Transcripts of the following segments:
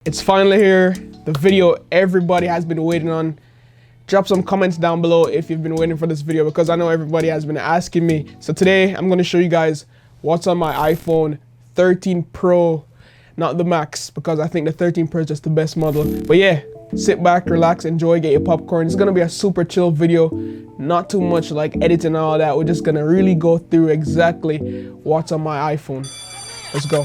It's finally here, the video everybody has been waiting on. Drop some comments down below if you've been waiting for this video, because I know everybody has been asking me. So today I'm going to show you guys what's on my iPhone 13 Pro, not the Max, because I think the 13 Pro is just the best model. But yeah, sit back, relax, enjoy, get your popcorn. It's going to be a super chill video, not too much like editing and all that. We're just going to really go through exactly what's on my iPhone. Let's go.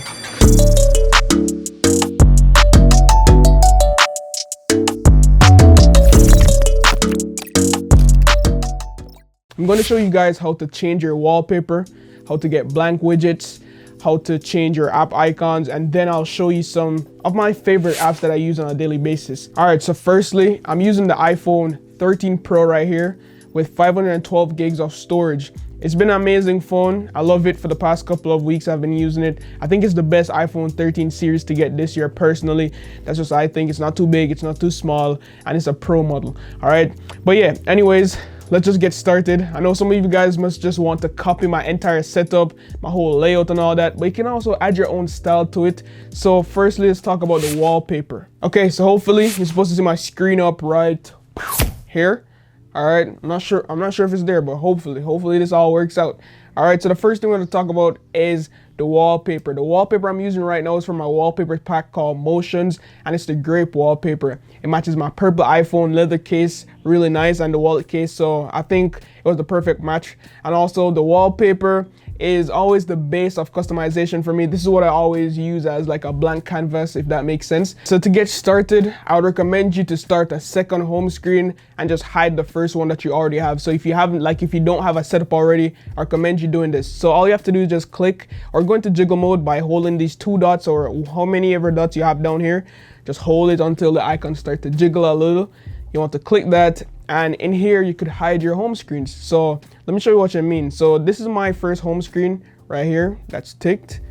I'm going to show you guys how to change your wallpaper, how to get blank widgets, how to change your app icons, and then I'll show you some of my favorite apps that I use on a daily basis. All right, so firstly, I'm using the iPhone 13 Pro right here with 512 gigs of storage. It's been an amazing phone. I love it. For the past couple of weeks I've been using it. I think it's the best iPhone 13 series to get this year personally. That's just I think. It's not too big, it's not too small, and it's a Pro model. All right, but yeah, anyways, let's just get started. I know some of you guys must just want to copy my entire setup, my whole layout and all that, but you can also add your own style to it. So firstly, let's talk about the wallpaper. Okay, so hopefully you're supposed to see my screen up right here. All right, I'm not sure if it's there, but hopefully this all works out. All right, so the first thing we're going to talk about is the wallpaper. The wallpaper I'm using right now is from my wallpaper pack called Motions, and it's the grape wallpaper. It matches my purple iPhone leather case really nice, and the wallet case, so I think it was the perfect match. And also the wallpaper is always the base of customization for me. This is what I always use as like a blank canvas, if that makes sense. So to get started, I would recommend you to start a second home screen and just hide the first one that you already have. So if you don't have a setup already, I recommend you doing this. So all you have to do is just click or go into jiggle mode by holding these two dots, or how many ever dots you have down here. Just hold it until the icons start to jiggle a little. You want to click that, and in here you could hide your home screens. So let me show you what I mean. So this is my first home screen right here that's ticked.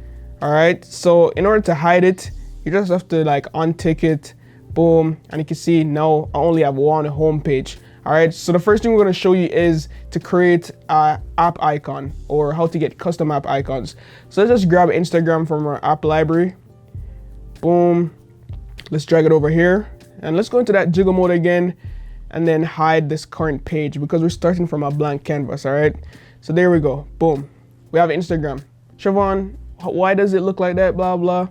All right, so in order to hide it, you just have to like untick it, boom, and you can see now I only have one home page. All right, so the first thing we're going to show you is to create an app icon, or how to get custom app icons. So let's just grab Instagram from our app library, boom, let's drag it over here, and let's go into that jiggle mode again, and then hide this current page because we're starting from a blank canvas. All right, so there we go, boom, we have Instagram. Shevon, why does it look like that, blah blah?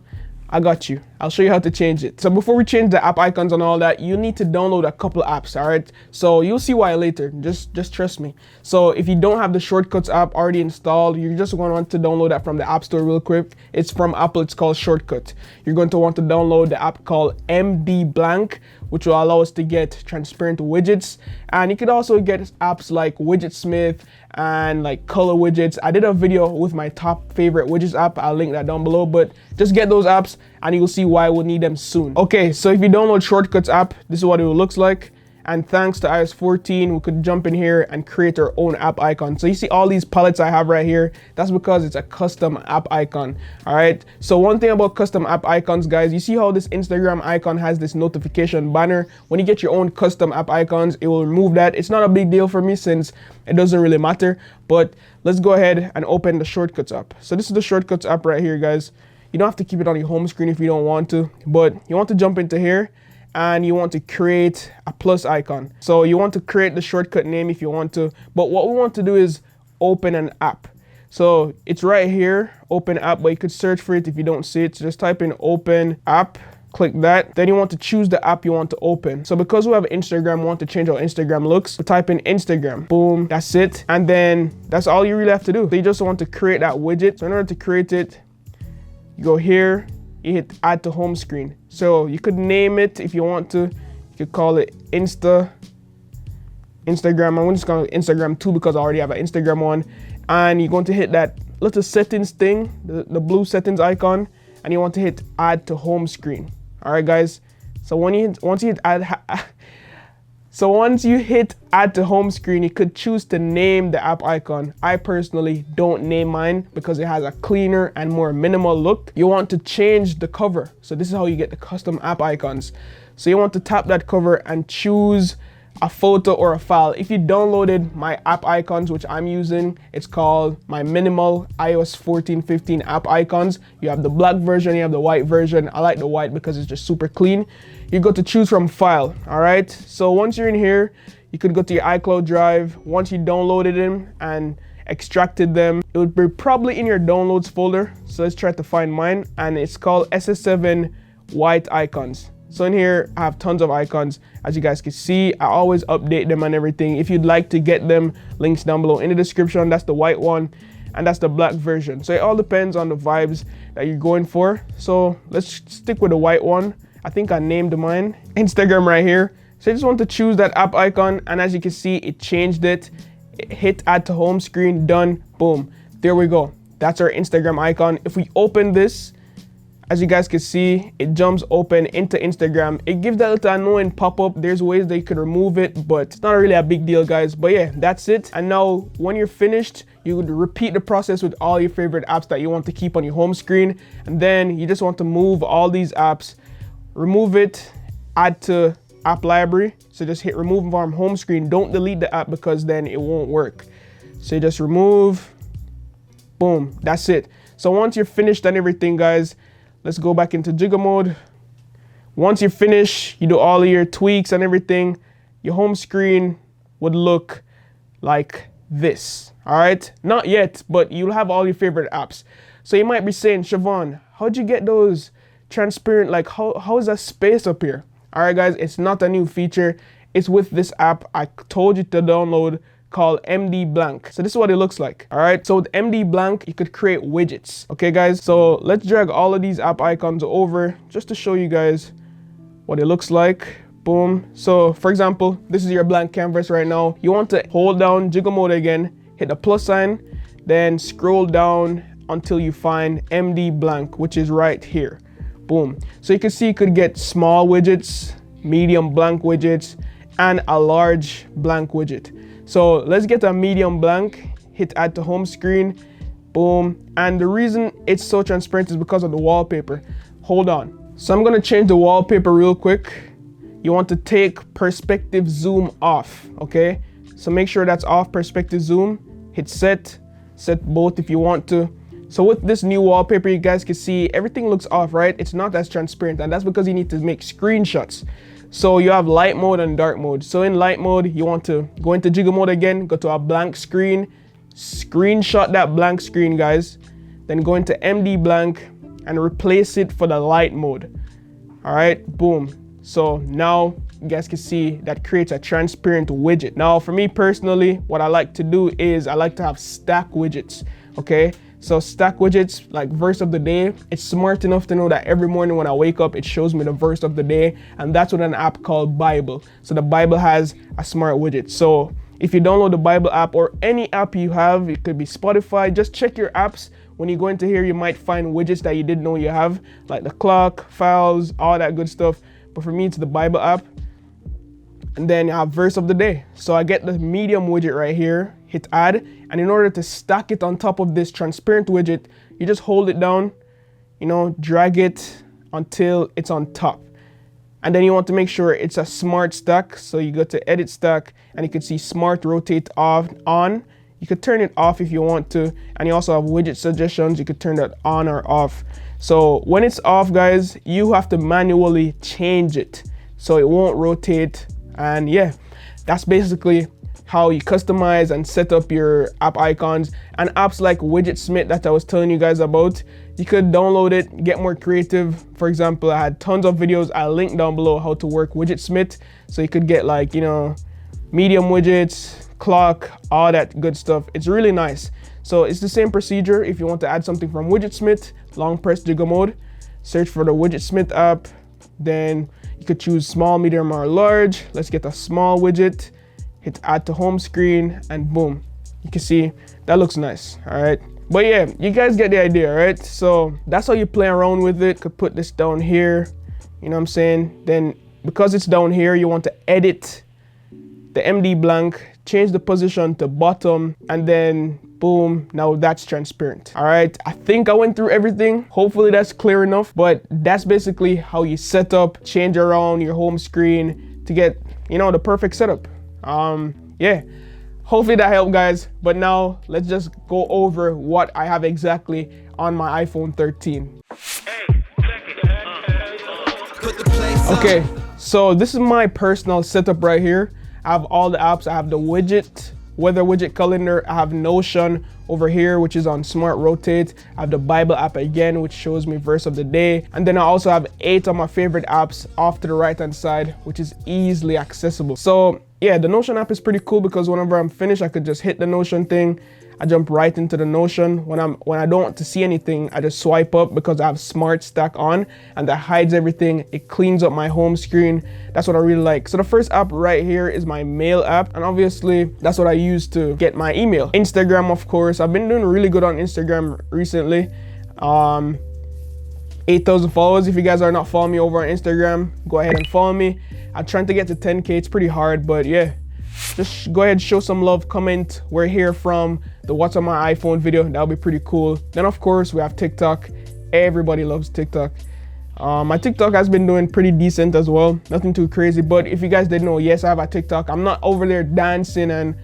I got you. I'll show you how to change it. So before we change the app icons and all that, you need to download a couple apps, all right? So you'll see why later, just trust me. So if you don't have the Shortcuts app already installed, you're just going to want to download that from the App Store real quick. It's from Apple, it's called Shortcut. You're going to want to download the app called MD Blank, which will allow us to get transparent widgets. And you could also get apps like Widgetsmith and like Colorwidgets. I did a video with my top favorite widgets app. I'll link that down below, but just get those apps and you'll see why we'll need them soon. Okay, so if you download Shortcuts app, this is what it looks like. And thanks to iOS 14, we could jump in here and create our own app icon. So you see all these palettes I have right here, that's because it's a custom app icon. All right, so one thing about custom app icons, guys, you see how this Instagram icon has this notification banner? When you get your own custom app icons, it will remove that. It's not a big deal for me since it doesn't really matter, but let's go ahead and open the Shortcuts app. So this is the Shortcuts app right here, guys. You don't have to keep it on your home screen if you don't want to, but you want to jump into here and you want to create a plus icon. So you want to create the shortcut name if you want to, but what we want to do is open an app. So it's right here, open app, but you could search for it if you don't see it. So just type in open app, click that. Then you want to choose the app you want to open. So because we have Instagram, we want to change how Instagram looks. So type in Instagram, boom, that's it. And then that's all you really have to do. So you just want to create that widget. So in order to create it, you go here, you hit add to home screen. So you could name it if you want to. You could call it Instagram. I'm just going to Instagram 2 because I already have an Instagram one. And you're going to hit that little settings thing, the blue settings icon, and you want to hit add to home screen. All right, guys. So once you hit add to home screen, you could choose to name the app icon. I personally don't name mine because it has a cleaner and more minimal look. You want to change the cover. So this is how you get the custom app icons. So you want to tap that cover and choose a photo or a file. If you downloaded my app icons, which I'm using, it's called my minimal iOS 14-15 app icons. You have the black version, you have the white version. I like the white because it's just super clean. You go to choose from file, all right? So once you're in here, you could go to your iCloud drive. Once you downloaded them and extracted them, it would be probably in your downloads folder. So let's try to find mine, and it's called SS7 white icons. So in here, I have tons of icons. As you guys can see, I always update them and everything. If you'd like to get them, links down below in the description. That's the white one, and that's the black version. So it all depends on the vibes that you're going for. So let's stick with the white one. I think I named mine Instagram right here. So I just want to choose that app icon, and as you can see, it changed it. Hit add to home screen, done, boom. There we go. That's our Instagram icon. If we open this, as you guys can see, it jumps open into Instagram. It gives that little annoying pop-up. There's ways that you could remove it, but it's not really a big deal, guys. But yeah, that's it. And now when you're finished, you would repeat the process with all your favorite apps that you want to keep on your home screen. And then you just want to move all these apps, remove it, add to app library. So just hit remove from home screen. Don't delete the app because then it won't work. So you just remove, boom, that's it. So once you're finished and everything, guys, let's go back into jiggle mode. Once you finish, you do all of your tweaks and everything, your home screen would look like this. All right, not yet, but you'll have all your favorite apps. So you might be saying, Shevon, how'd you get those transparent? Like, how is that space up here? All right, guys, it's not a new feature. It's with this app I told you to download called MD Blank. So this is what it looks like. All right, so with MD Blank, you could create widgets. Okay, guys, so let's drag all of these app icons over just to show you guys what it looks like. Boom. So for example, this is your blank canvas right now. You want to hold down jiggle mode again, hit the plus sign, then scroll down until you find MD Blank, which is right here. Boom. So you can see you could get small widgets, medium blank widgets, and a large blank widget. So let's get a medium blank, hit add to home screen, boom. And the reason it's so transparent is because of the wallpaper. Hold on. So I'm gonna change the wallpaper real quick. You want to take perspective zoom off, okay? So make sure that's off, perspective zoom, hit set both if you want to. So with this new wallpaper, you guys can see everything looks off, right? It's not as transparent, and that's because you need to make screenshots. So you have light mode and dark mode. So in light mode, you want to go into jiggle mode again, go to a blank screen, screenshot that blank screen, guys. Then go into MD Blank and replace it for the light mode. All right, boom. So now you guys can see that creates a transparent widget. Now for me personally, what I like to do is I like to have stack widgets, okay? So stack widgets, like verse of the day, it's smart enough to know that every morning when I wake up, it shows me the verse of the day. And that's with an app called Bible. So the Bible has a smart widget. So if you download the Bible app or any app you have, it could be Spotify, just check your apps. When you go into here, you might find widgets that you didn't know you have, like the clock, files, all that good stuff. But for me, it's the Bible app. And then you have verse of the day. So I get the medium widget right here, hit add. And in order to stack it on top of this transparent widget, you just hold it down, you know, drag it until it's on top. And then you want to make sure it's a smart stack. So you go to edit stack and you can see smart rotate off on. You could turn it off if you want to. And you also have widget suggestions. You could turn that on or off. So when it's off, guys, you have to manually change it so it won't rotate. And yeah, that's basically how you customize and set up your app icons. And apps like Widgetsmith that I was telling you guys about, you could download it, get more creative. For example, I had tons of videos. I linked down below how to work Widgetsmith. So you could get, like, you know, medium widgets, clock, all that good stuff. It's really nice. So it's the same procedure. If you want to add something from Widgetsmith, long press jiggle mode, search for the Widgetsmith app. Then you could choose small, medium, or large. Let's get a small widget, hit add to home screen, and boom. You can see that looks nice, all right? But yeah, you guys get the idea, right? So that's how you play around with it. Could put this down here, you know what I'm saying? Then because it's down here, you want to edit the MD Blank, change the position to bottom, and then boom, now that's transparent. All right, I think I went through everything. Hopefully that's clear enough, but that's basically how you set up, change around your home screen, to get, you know, the perfect setup. Yeah, hopefully that helped, guys. But now let's just go over what I have exactly on my iPhone 13. Okay, so this is my personal setup right here. I have all the apps. I have the weather widget calendar. I have Notion over here, which is on Smart Rotate. I have the Bible app again, which shows me verse of the day. And then I also have 8 of my favorite apps off to the right hand side, which is easily accessible. So yeah, the Notion app is pretty cool because whenever I'm finished, I could just hit the Notion thing. I jump right into the Notion. When I don't want to see anything, I just swipe up because I have Smart Stack on, and that hides everything. It cleans up my home screen. That's what I really like. So the first app right here is my mail app, and obviously that's what I use to get my email. Instagram, of course. I've been doing really good on Instagram recently. 8,000 followers. If you guys are not following me over on Instagram, go ahead and follow me. I'm trying to get to 10K. It's pretty hard, but yeah, just go ahead, show some love, comment where you're here from, the what's on my iPhone video. That'll be pretty cool. Then of course we have TikTok. Everybody loves TikTok. My TikTok has been doing pretty decent as well. Nothing too crazy, but if you guys didn't know, yes, I have a TikTok. I'm not over there dancing and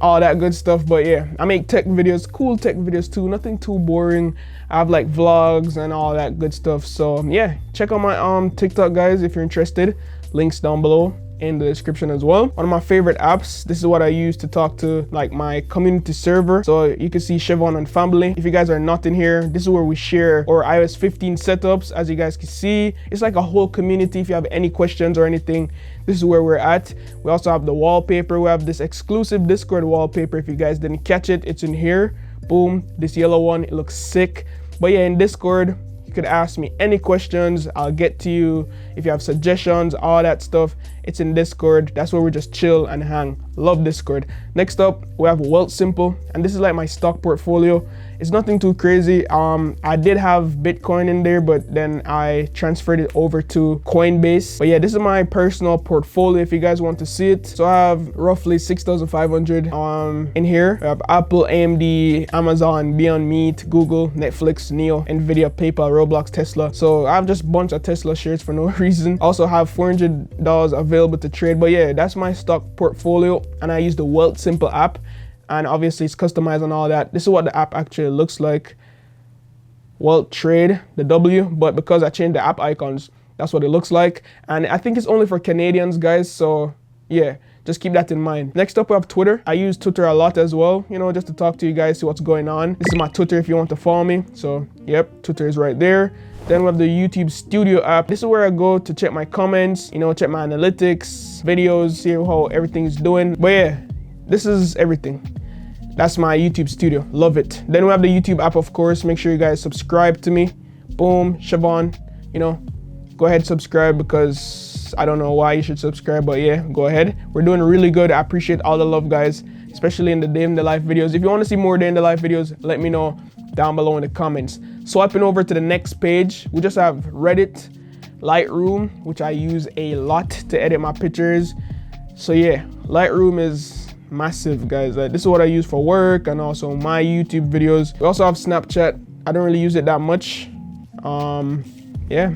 all that good stuff, but yeah, I make tech videos, cool tech videos too, nothing too boring. I have like vlogs and all that good stuff. So yeah, check out my TikTok, guys, if you're interested. Links down below in the description as well. One of my favorite apps, this is what I use to talk to like my community server. So you can see Shevon and family. If you guys are not in here, this is where we share our iOS 15 setups. As you guys can see, it's like a whole community. If you have any questions or anything, this is where we're at. We also have the wallpaper. We have this exclusive Discord wallpaper. If you guys didn't catch it, it's in here. Boom, this yellow one, it looks sick. But yeah, in Discord, you could ask me any questions. I'll get to you. If you have suggestions, all that stuff, it's in Discord. That's where we just chill and hang. Love Discord. Next up, we have Wealth Simple, and this is like my stock portfolio. It's nothing too crazy. I did have Bitcoin in there, but then I transferred it over to Coinbase. But yeah, this is my personal portfolio if you guys want to see it. So I have roughly 6,500 in here. I have Apple, AMD, Amazon, Beyond Meat, Google, Netflix, Neo, Nvidia, PayPal, Roblox, Tesla. So I have just a bunch of Tesla shares for no reason. Also have $400 available to trade. But yeah, that's my stock portfolio, and I use the Wealth Simple app. And obviously it's customized and all that. This is what the app actually looks like. Wealth Trade, the W, but because I changed the app icons, that's what it looks like. And I think it's only for Canadians, guys. So yeah, just keep that in mind. Next up, we have Twitter. I use Twitter a lot as well, you know, just to talk to you guys, see what's going on. This is my Twitter if you want to follow me. So yep, Twitter is right there. Then we have the YouTube Studio app. This is where I go to check my comments, you know, check my analytics, videos, see how everything's doing. But yeah, this is everything. That's my YouTube Studio. Love it. Then we have the YouTube app, of course. Make sure you guys subscribe to me. Boom, Shevon. You know, go ahead, subscribe, because I don't know why you should subscribe, but yeah, go ahead. We're doing really good. I appreciate all the love, guys, especially in the day in the life videos. If you want to see more day in the life videos, let me know down below in the comments. Swiping over to the next page, we just have Reddit, Lightroom, which I use a lot to edit my pictures. So yeah, Lightroom is massive, guys. This is what I use for work and also my YouTube videos. We also have Snapchat. I don't really use it that much. Yeah.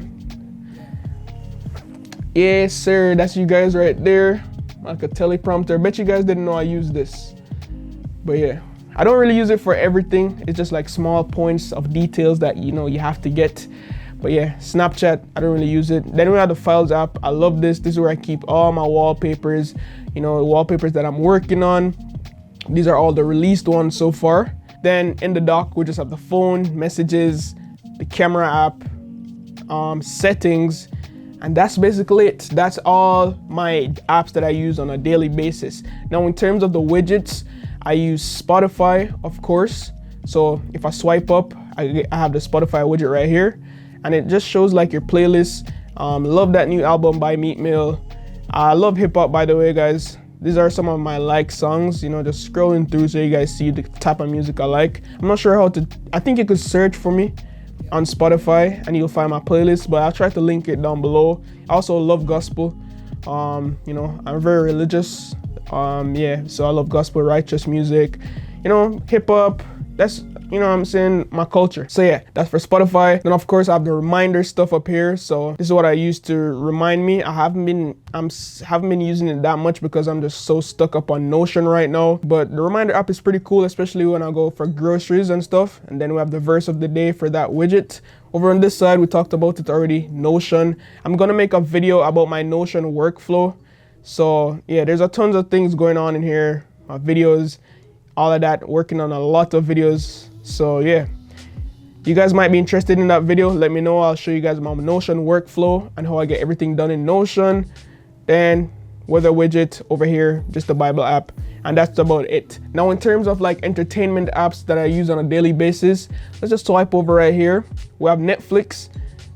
Yes, sir. That's you guys right there. Like a teleprompter. Bet you guys didn't know I use this. But yeah, I don't really use it for everything. It's just like small points of details that, you know, you have to get. But yeah, Snapchat, I don't really use it. Then we have the Files app. I love this. This is where I keep all my wallpapers, you know, the wallpapers that I'm working on. These are all the released ones so far. Then in the dock, we just have the phone, messages, the camera app, settings, and that's basically it. That's all my apps that I use on a daily basis. Now, in terms of the widgets, I use Spotify, of course. So if I swipe up, I have the Spotify widget right here, and it just shows like your playlist. Love that new album by Meat Mill. I love hip hop, by the way, guys. These are some of my like songs, you know, just scrolling through so you guys see the type of music I like. I'm not sure how to, I think you could search for me on Spotify and you'll find my playlist, but I'll try to link it down below. I also love gospel. You know, I'm very religious. Yeah, so I love gospel, righteous music, you know, hip hop. That's you know what I'm saying, my culture. So yeah, that's for Spotify. Then of course I have the reminder stuff up here. So this is what I use to remind me. I haven't been using it that much because I'm just so stuck up on Notion right now. But the reminder app is pretty cool, especially when I go for groceries and stuff. And then we have the verse of the day for that widget. Over on this side, we talked about it already, Notion. I'm gonna make a video about my Notion workflow. So yeah, there's a tons of things going on in here, videos, all of that, working on a lot of videos. So yeah, you guys might be interested in that video. Let me know. I'll show you guys my Notion workflow and how I get everything done in Notion. Then weather widget over here, just the Bible app, and that's about it. Now in terms of like entertainment apps that I use on a daily basis, let's just swipe over right here. We have Netflix.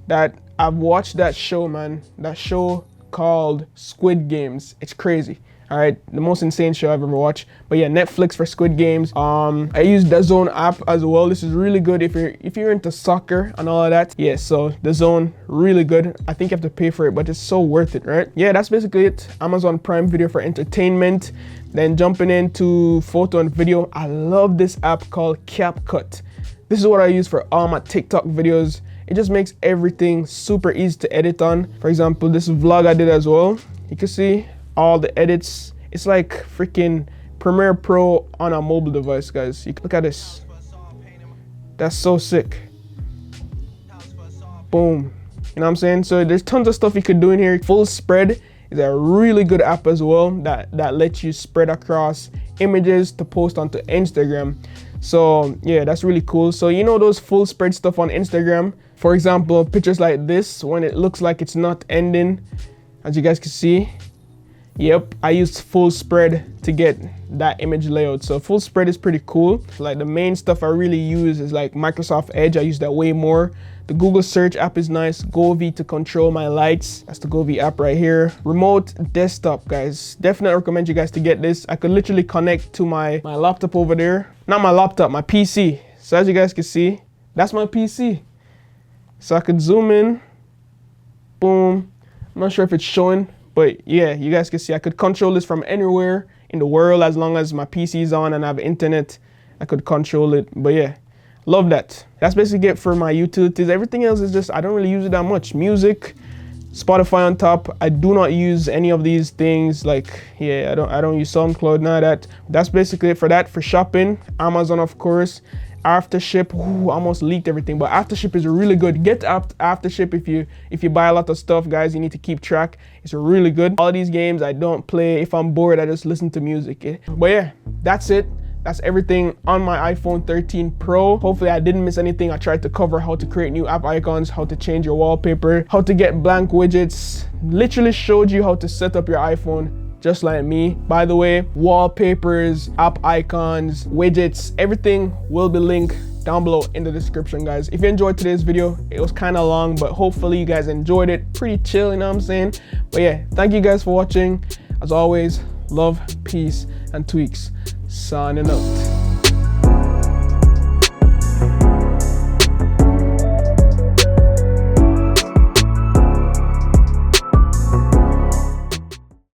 That I've watched that show, man. That show called Squid Games. It's crazy. All right, the most insane show I've ever watched. But yeah, Netflix for Squid Games. I use the Zone app as well. This is really good if you're into soccer and all of that. Yeah, so the Zone, really good. I think you have to pay for it, but it's so worth it, right? Yeah, that's basically it. Amazon Prime Video for entertainment. Then jumping into photo and video, I love this app called CapCut. This is what I use for all my TikTok videos. It just makes everything super easy to edit on. For example, this vlog I did as well. You can see all the edits. It's like freaking Premiere Pro on a mobile device, guys. You look at this. That's so sick. Boom. You know what I'm saying? So there's tons of stuff you could do in here. Full Spread is a really good app as well that lets you spread across images to post onto Instagram. So yeah, that's really cool. So you know those full spread stuff on Instagram, for example, pictures like this when it looks like it's not ending, as you guys can see. Yep, I used Full Spread to get that image layout. So Full Spread is pretty cool. Like the main stuff I really use is like Microsoft Edge. I use that way more. The Google Search app is nice. Govee to control my lights. That's the Govee app right here. Remote desktop, guys. Definitely recommend you guys to get this. I could literally connect to my laptop over there. Not my laptop, my PC. So as you guys can see, that's my PC. So I could zoom in. Boom. I'm not sure if it's showing, but yeah, you guys can see I could control this from anywhere in the world as long as my PC is on and I have internet. I could control it, but yeah, love that. That's basically it for my utilities. Everything else is just, I don't really use it that much. Music, Spotify on top. I do not use any of these things. Like, yeah, I don't use SoundCloud, none of that. That's basically it for that. For shopping, Amazon, of course. Aftership, ooh, almost leaked everything, but Aftership is really good. Get Aftership if you buy a lot of stuff, guys. You need to keep track. It's really good. All these games I don't play. If I'm bored, I just listen to music. But yeah, that's it. That's everything on my iPhone 13 Pro. Hopefully I didn't miss anything. I tried to cover how to create new app icons, how to change your wallpaper, how to get blank widgets. Literally showed you how to set up your iPhone just like me. By the way, wallpapers, app icons, widgets, everything will be linked down below in the description, guys. If you enjoyed today's video, it was kind of long, but hopefully you guys enjoyed it. Pretty chill, you know what I'm saying? But yeah, thank you guys for watching. As always, love, peace, and tweaks. Signing out.